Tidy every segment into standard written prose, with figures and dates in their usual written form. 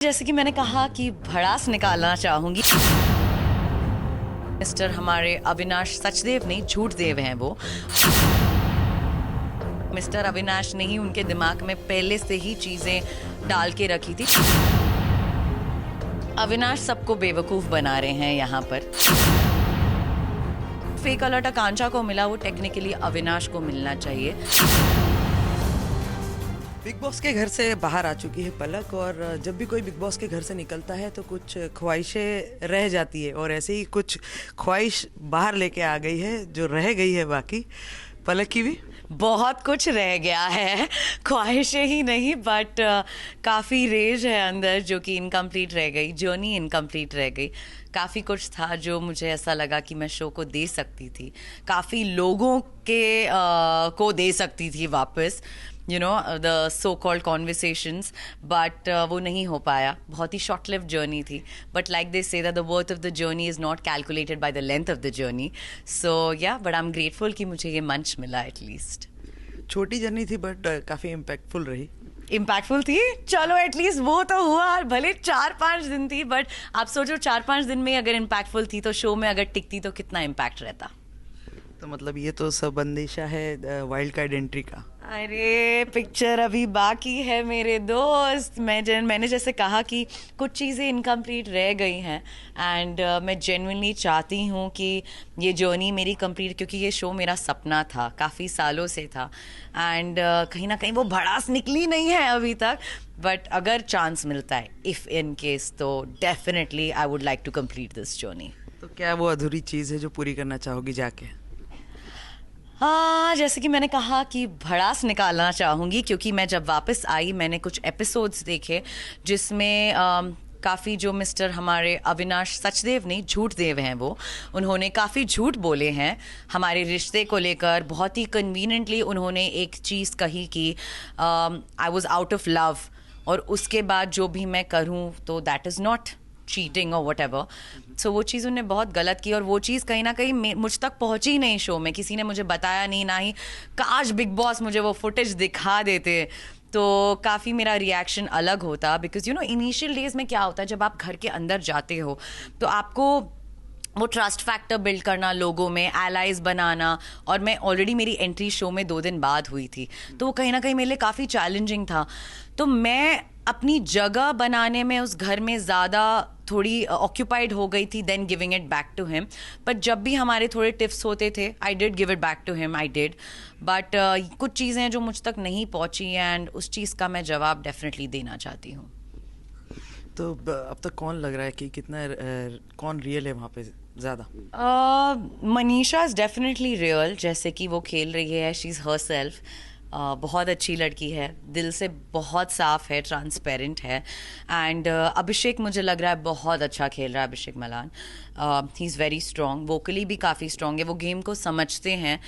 जैसे कि मैंने कहा कि भड़ास निकालना चाहूंगी। मिस्टर हमारे अविनाश सचदेव नहीं, झूठ देव हैं वो। मिस्टर अविनाश ने ही उनके दिमाग में पहले से ही चीजें डाल के रखी थी। अविनाश सबको बेवकूफ बना रहे हैं यहाँ पर। फेक अलर्ट आकांक्षा को मिला, वो टेक्निकली अविनाश को मिलना चाहिए। बिग बॉस के घर से बाहर आ चुकी है पलक, और जब भी कोई बिग बॉस के घर से निकलता है तो कुछ ख्वाहिशें रह जाती है, और ऐसे ही कुछ ख्वाहिश बाहर लेके आ गई है जो रह गई है बाकी। पलक की भी बहुत कुछ रह गया है, ख्वाहिशें ही नहीं बट काफ़ी रेज है अंदर जो कि इनकम्प्लीट रह गई, जर्नी इनकम्प्लीट रह गई। काफ़ी कुछ था जो मुझे ऐसा लगा कि मैं शो को दे सकती थी, काफ़ी लोगों के को दे सकती थी वापस, you know the so called conversations, but वो नहीं हो पाया। बहुत ही शॉर्ट लिव जर्नी थी, but like they say that the worth of the journey is not calculated by the length of the journey. So yeah but I am grateful कि मुझे ये मंच मिला एटलीस्ट। छोटी जर्नी थी बट काफ़ी impactful रही। इम्पैक्टफुल थी, चलो एटलीस्ट वो तो हुआ। भले 4-5 दिन थी, बट आप सोचो 4-5 दिन में अगर इम्पैक्टफुल थी तो शो में अगर टिकती तो कितना इम्पैक्ट रहता। तो मतलब ये तो सब अंदेशा है वाइल्ड कार्ड एंट्री का। अरे पिक्चर अभी बाकी है मेरे दोस्त। मैंने जैसे कहा कि कुछ चीज़ें इनकम्प्लीट रह गई हैं, एंड मैं जेन्युइनली चाहती हूँ कि ये जर्नी मेरी कंप्लीट, क्योंकि ये शो मेरा सपना था, काफ़ी सालों से था, एंड कहीं ना कहीं वो भड़ास निकली नहीं है अभी तक। बट अगर चांस मिलता है, इफ़ इन केस, तो definitely I would like to complete this journey. तो क्या वो अधूरी चीज़ है जो पूरी करना चाहोगी जाके? हाँ, जैसे कि मैंने कहा कि भड़ास निकालना चाहूँगी, क्योंकि मैं जब वापस आई मैंने कुछ एपिसोड्स देखे जिसमें काफ़ी जो मिस्टर हमारे अविनाश सचदेव नहीं, झूठ देव हैं वो, उन्होंने काफ़ी झूठ बोले हैं हमारे रिश्ते को लेकर। बहुत ही कन्वीनियंटली उन्होंने एक चीज़ कही कि I was out of love, और उसके बाद जो भी मैं करूँ तो दैट इज़ नॉट चीटिंग और वट एवर। सो वो चीज़ उन्होंने बहुत गलत की, और वो चीज़ कहीं ना कहीं मुझ तक पहुंची नहीं शो में, किसी ने मुझे बताया नहीं, ना ही काश बिग बॉस मुझे वो फुटेज दिखा देते तो काफ़ी मेरा रिएक्शन अलग होता। Because you know initial days में क्या होता है, जब आप घर के अंदर जाते हो तो आपको वो ट्रस्ट फैक्टर बिल्ड करना, लोगों में एलाइज बनाना, और मैं ऑलरेडी मेरी एंट्री शो में 2 दिन बाद हुई थी, तो वो कहीं ना कहीं मेरे लिए काफ़ी चैलेंजिंग था। तो मैं अपनी जगह बनाने में उस घर में ज़्यादा थोड़ी ऑक्यूपाइड हो गई थी then giving it back to him. But जब भी हमारे थोड़े टिप्स होते थे, I did give it back to him, I did. But कुछ चीज़ें जो मुझ तक नहीं पहुंची, एंड उस चीज़ का मैं जवाब डेफिनेटली देना चाहती हूँ। तो अब तक कौन लग रहा है कि कितना कौन रियल है वहाँ पे ज़्यादा? मनीषा इज़ डेफिनेटली रियल, जैसे कि वो खेल रही है, शी इज़ हर सेल्फ। बहुत अच्छी लड़की है, दिल से बहुत साफ है, ट्रांसपेरेंट है। एंड अभिषेक मुझे लग रहा है बहुत अच्छा खेल रहा है, Abhishek Malan. He is very strong, vocally भी काफ़ी स्ट्रॉन्ग है, वो गेम को समझते हैं,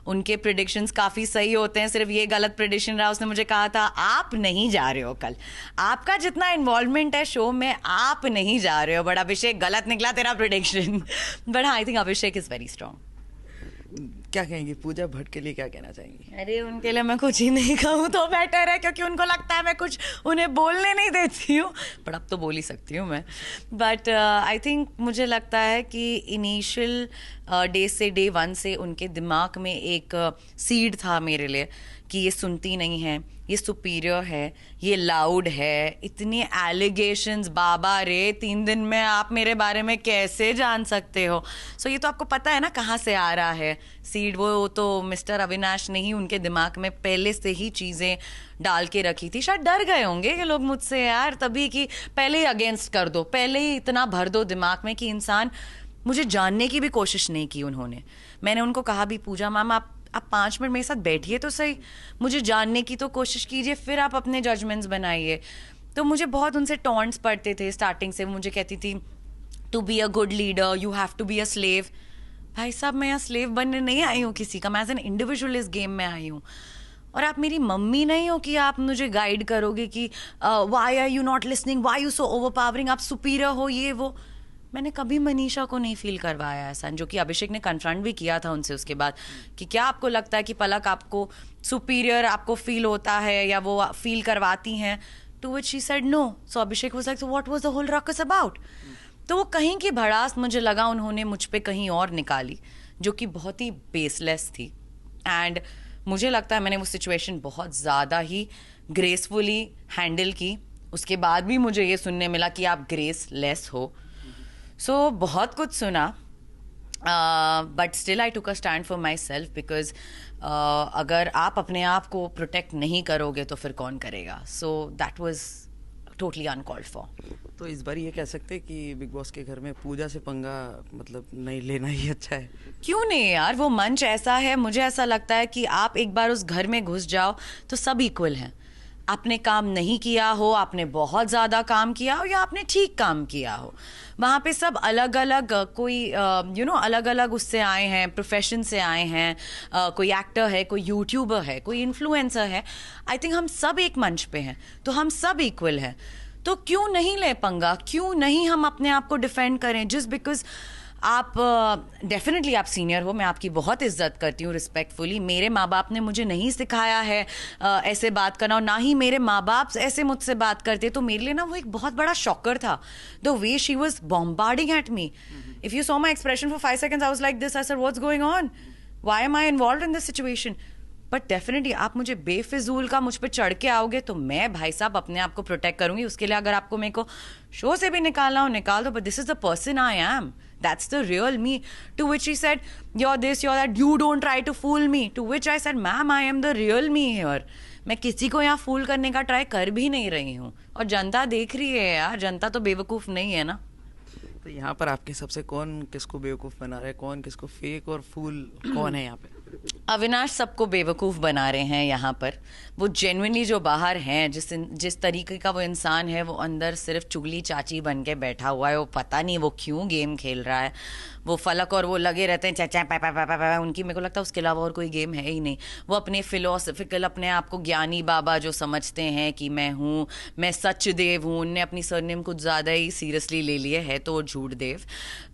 उनके प्रिडिक्शंस काफ़ी सही होते हैं। सिर्फ ये गलत प्रिडिक्शन रहा, उसने मुझे कहा था आप नहीं जा रहे हो कल, आपका जितना इन्वॉल्वमेंट है शो में आप नहीं जा रहे हो, बट अभिषेक गलत निकला तेरा prediction. But I think Abhishek is very strong. क्या कहेंगी पूजा भट्ट के लिए, क्या कहना चाहेंगी? अरे उनके लिए मैं कुछ ही नहीं कहूँ तो बेटर है, क्योंकि उनको लगता है मैं कुछ उन्हें बोलने नहीं देती हूँ, बट अब तो बोल ही सकती हूँ मैं। बट आई थिंक मुझे लगता है कि इनिशियल डे से, डे 1 से उनके दिमाग में एक सीड था मेरे लिए कि ये सुनती नहीं है, ये सुपीरियर है, ये लाउड है, इतने एलिगेशंस, बाबा रे 3 दिन में आप मेरे बारे में कैसे जान सकते हो। सो ये तो आपको पता है ना कहाँ से आ रहा है सीड। वो तो मिस्टर अविनाश ने ही उनके दिमाग में पहले से ही चीज़ें डाल के रखी थी। शायद डर गए होंगे ये लोग मुझसे यार तभी, कि पहले ही अगेंस्ट कर दो, पहले ही इतना भर दो दिमाग में कि इंसान, मुझे जानने की भी कोशिश नहीं की उन्होंने। मैंने उनको कहा भी, पूजा मैम आप 5 मिनट मेरे साथ बैठिए तो सही, मुझे जानने की तो कोशिश कीजिए, फिर आप अपने जजमेंट्स बनाइए। तो मुझे बहुत उनसे टॉन्ट्स पड़ते थे स्टार्टिंग से। मुझे कहती थी to be a good leader you have to be a slave. भाई साहब मैं यहाँ स्लेव बनने नहीं आई हूँ किसी का, मैं एज एन इंडिविजुअल इस गेम में आई हूँ, और आप मेरी मम्मी नहीं हो कि आप मुझे गाइड करोगे कि why are you not listening, why you so overpowering, आप सुपीरियर हो, ये वो। मैंने कभी मनीषा को नहीं फील करवाया ऐसा, जो कि अभिषेक ने कन्फ्रंट भी किया था उनसे उसके बाद कि क्या आपको लगता है कि पलक आपको सुपीरियर आपको फील होता है या वो फील करवाती हैं। To which she said no. So Abhishek was like, so what was the whole ruckus about? तो वो कहीं की भड़ास मुझे लगा उन्होंने मुझ पे कहीं और निकाली, जो कि बहुत ही बेसलेस थी. एंड मुझे लगता है मैंने वो सिचुएशन बहुत ज़्यादा ही ग्रेसफुली हैंडल की. उसके बाद भी मुझे ये सुनने मिला कि आप ग्रेसलेस हो. सो बहुत कुछ सुना, but still I took a stand for my self, because अगर आप अपने आप को प्रोटेक्ट नहीं करोगे तो फिर कौन करेगा. So that was totally uncalled for. तो इस बार ये कह सकते हैं कि बिग बॉस के घर में पूजा से पंगा मतलब नहीं लेना ही अच्छा है. क्यों नहीं यार, वो मंच ऐसा है, मुझे ऐसा लगता है कि आप एक बार उस घर में घुस जाओ तो सब इक्वल हैं. आपने काम नहीं किया हो, आपने बहुत ज़्यादा काम किया हो, या आपने ठीक काम किया हो, वहाँ पे सब अलग अलग, कोई अलग अलग उससे आए हैं, प्रोफेशन से आए हैं, कोई एक्टर है, कोई यूट्यूबर है, कोई इन्फ्लुएंसर है. आई थिंक हम सब एक मंच पे हैं, तो हम सब इक्वल हैं. तो क्यों नहीं ले पंगा, क्यों नहीं हम अपने आप को डिफेंड करें. जस्ट बिकॉज आप डेफिनेटली आप सीनियर हो, मैं आपकी बहुत इज्जत करती हूँ रिस्पेक्टफुली. मेरे माँ बाप ने मुझे नहीं सिखाया है ऐसे बात करना, और ना ही मेरे माँ बाप ऐसे मुझसे बात करते. तो मेरे लिए ना वो एक बहुत बड़ा शॉकर था, the way she was bombarding at me. If you saw my expression for 5 seconds, I was like this. I said what's going on, why am I involved in this situation. But definitely आप मुझे बेफिजूल का मुझ पर चढ़ के आओगे तो मैं भाई साहब अपने आप को प्रोटेक्ट करूंगी. उसके लिए अगर आपको मेरे को शो से भी निकालना हो निकाल दो, but this is the person I am. That's the real me. To which he said, you're this, you're that, you don't try to fool me. To which I said, ma'am, I am the real me here. मैं किसी को यहाँ फूल करने का try कर भी नहीं रही हूँ. और जनता देख रही है यार, जनता तो बेवकूफ़ नहीं है ना. तो यहाँ पर आपके सबसे कौन किसको बेवकूफ़ बना रहा है, कौन किसको फेक और फूल कौन है यहाँ पे? अविनाश सबको बेवकूफ़ बना रहे हैं यहाँ पर. वो जेन्युइनली जो बाहर हैं, जिस तरीके का वो इंसान है, वो अंदर सिर्फ चुगली चाची बन के बैठा हुआ है. वो पता नहीं वो क्यों गेम खेल रहा है. वो फलक और वो लगे रहते हैं चाचा पा पा पा पा पा, उनकी मेरे को लगता है उसके अलावा और कोई गेम है ही नहीं. वो अपने फिलोसफिकल, अपने आप को ज्ञानी बाबा जो समझते हैं कि मैं सचदेव हूँ, उनने अपनी सरनेम कुछ ज़्यादा ही सीरियसली ले लिए है, तो वो झूठ देव.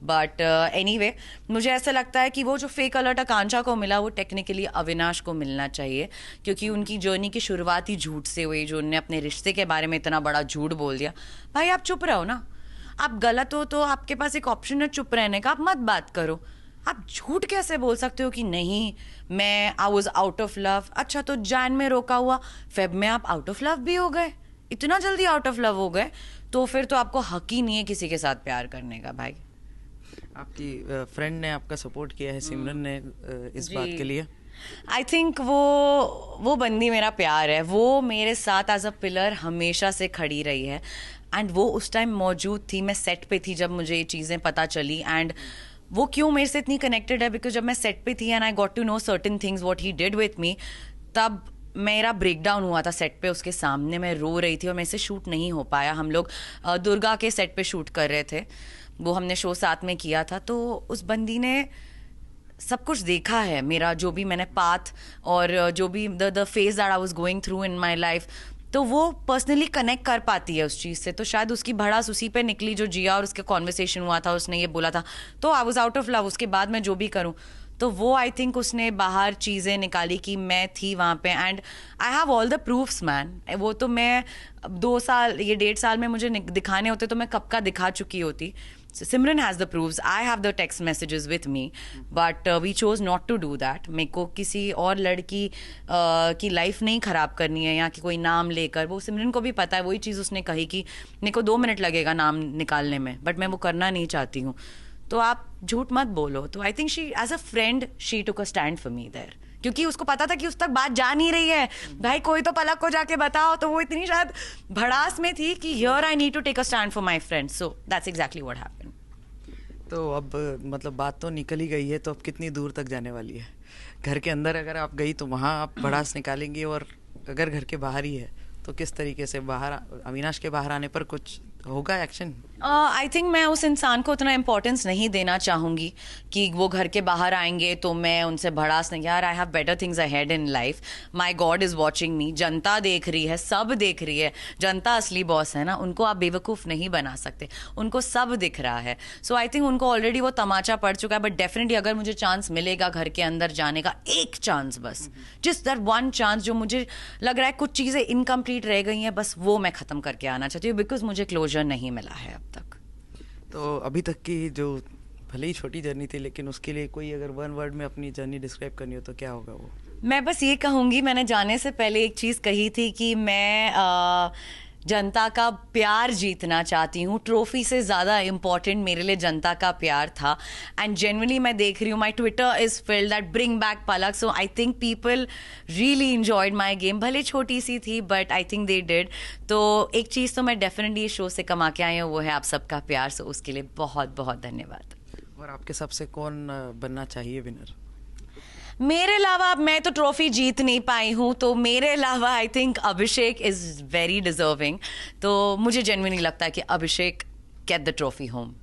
बट एनीवे, मुझे ऐसा लगता है कि वो जो फेक अलर्ट आकांक्षा को मिला वो टेक्निकली अविनाश को मिलना चाहिए, क्योंकि उनकी जर्नी की शुरुआत ही झूठ से हुई. जो उनने अपने रिश्ते के बारे में इतना बड़ा झूठ बोल दिया. भाई आप चुप रहो ना. आप गलत हो तो आपके पास एक ऑप्शन है चुप रहने का, आप मत बात करो. आप झूठ कैसे बोल सकते हो कि नहीं मैं I was out of love. अच्छा तो जैन में रोका हुआ, फेब में आप आउट ऑफ लव भी हो गए, इतना जल्दी आउट ऑफ लव हो गए, तो फिर तो आपको हक ही नहीं है किसी के साथ प्यार करने का. भाई आपकी फ्रेंड ने आपका सपोर्ट किया है, सिमरन ने, इस बात के लिए. आई थिंक वो बंदी मेरा प्यार है. वो मेरे साथ एज अ पिलर हमेशा से खड़ी रही है. एंड वो उस टाइम मौजूद थी, मैं सेट पे थी जब मुझे ये चीज़ें पता चली. एंड वो क्यों मेरे से इतनी कनेक्टेड है, बिकॉज जब मैं सेट पे थी and I got to know certain things what he did with me, तब मेरा ब्रेकडाउन हुआ था सेट पे उसके सामने. मैं रो रही थी और मेरे से शूट नहीं हो पाया. हम लोग दुर्गा के सेट पे शूट कर रहे थे, वो हमने शो साथ में किया था. तो उस बंदी ने सब कुछ देखा है, मेरा जो भी मैंने पाथ और जो भी the phase that I was going through in my life, तो वो पर्सनली कनेक्ट कर पाती है उस चीज़ से. तो शायद उसकी भड़ास उसी पे निकली जो जिया और उसके कॉन्वर्सेशन हुआ था, उसने ये बोला था, तो I was out of love. उसके बाद मैं जो भी करूँ, तो वो आई थिंक उसने बाहर चीज़ें निकाली कि मैं थी वहाँ पे. And I have all the proofs man. वो तो मैं 2 साल, ये 1.5 साल में मुझे दिखाने होते तो मैं कब का दिखा चुकी होती. Simran has the proofs. I have the text messages with me, but we chose not to do that. मेरे को किसी और लड़की की लाइफ नहीं खराब करनी है, या कि कोई नाम लेकर. वो सिमरन को भी पता है, वही चीज़ उसने कही कि मेरे को 2 मिनट लगेगा नाम निकालने में, बट मैं वो करना नहीं चाहती हूँ. तो आप झूठ मत बोलो. तो I think she as a friend she took a stand for me there, क्योंकि उसको पता था कि उस तक बात जा नहीं रही है. भाई कोई तो पलक को जाके बताओ. तो वो इतनी शायद भड़ास में थी कि here I need to take a stand for my friend. So that's exactly what happened. तो अब मतलब बात तो निकल ही गई है, तो अब कितनी दूर तक जाने वाली है? घर के अंदर अगर आप गई तो वहाँ आप भड़ास निकालेंगी, और अगर घर के बाहर ही है तो किस तरीके से बाहर, अविनाश के बाहर आने पर कुछ होगा एक्शन? आई थिंक मैं उस इंसान को उतना इम्पोर्टेंस नहीं देना चाहूँगी कि वो घर के बाहर आएंगे तो मैं उनसे भड़ास नहीं, यार I have better things ahead in life, my God is watching मी, जनता देख रही है, सब देख रही है, जनता असली बॉस है ना, उनको आप बेवकूफ़ नहीं बना सकते, उनको सब दिख रहा है. सो आई थिंक उनको ऑलरेडी वो तमाचा पड़ चुका है. बट डेफिनेटली अगर मुझे चांस मिलेगा घर के अंदर जाने का, एक चांस बस, जिस दर वन चांस, जो मुझे लग रहा है कुछ चीज़ें इनकम्प्लीट रह गई हैं, बस वो मैं ख़त्म करके आना चाहती हूँ, बिकॉज मुझे क्लोजर नहीं मिला है अब तक. तो अभी तक की जो भले ही छोटी जर्नी थी, लेकिन उसके लिए कोई अगर वन वर्ड में अपनी जर्नी डिस्क्राइब करनी हो तो क्या होगा वो? मैं बस ये कहूँगी, मैंने जाने से पहले एक चीज़ कही थी कि मैं जनता का प्यार जीतना चाहती हूँ. ट्रॉफी से ज़्यादा इम्पॉर्टेंट मेरे लिए जनता का प्यार था. एंड जनरली मैं देख रही हूँ my Twitter is filled that bring back Palak. So I think people really enjoyed my game. भले छोटी सी थी but I think they did. तो एक चीज़ तो मैं डेफिनेटली इस शो से कमा के आई हूँ, वो है आप सबका प्यार. सो उसके लिए बहुत बहुत धन्यवाद. और आपके सबसे कौन बनना चाहिए विनर? मेरे अलावा, अब मैं तो ट्रॉफी जीत नहीं पाई हूँ, तो मेरे अलावा I think Abhishek is very deserving. तो मुझे जेन्युइनली लगता है कि अभिषेक गेट द ट्रॉफी होम.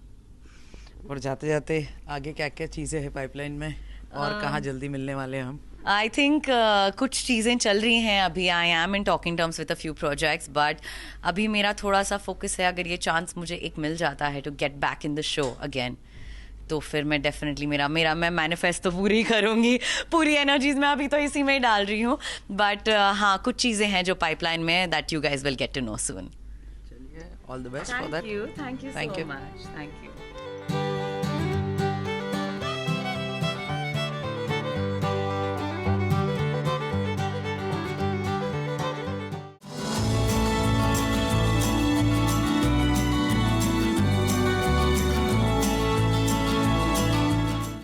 और जाते जाते आगे क्या क्या चीज़ें हैं पाइपलाइन में, और कहाँ जल्दी मिलने वाले हैं हम? आई थिंक कुछ चीज़ें चल रही हैं अभी. I am in talking terms with a few projects, but अभी मेरा थोड़ा सा फोकस है, अगर ये चांस मुझे एक मिल जाता है to get back in the show again, तो फिर मैं डेफिनेटली मैं मैनिफेस्ट तो पूरी करूँगी. पूरी एनर्जीज मैं अभी तो इसी में ही डाल रही हूँ. बट हाँ, कुछ चीज़ें हैं जो पाइपलाइन में, that you guys will get to know soon. चलिए, all the best for that. Thank you Thank so you. Much. Thank you.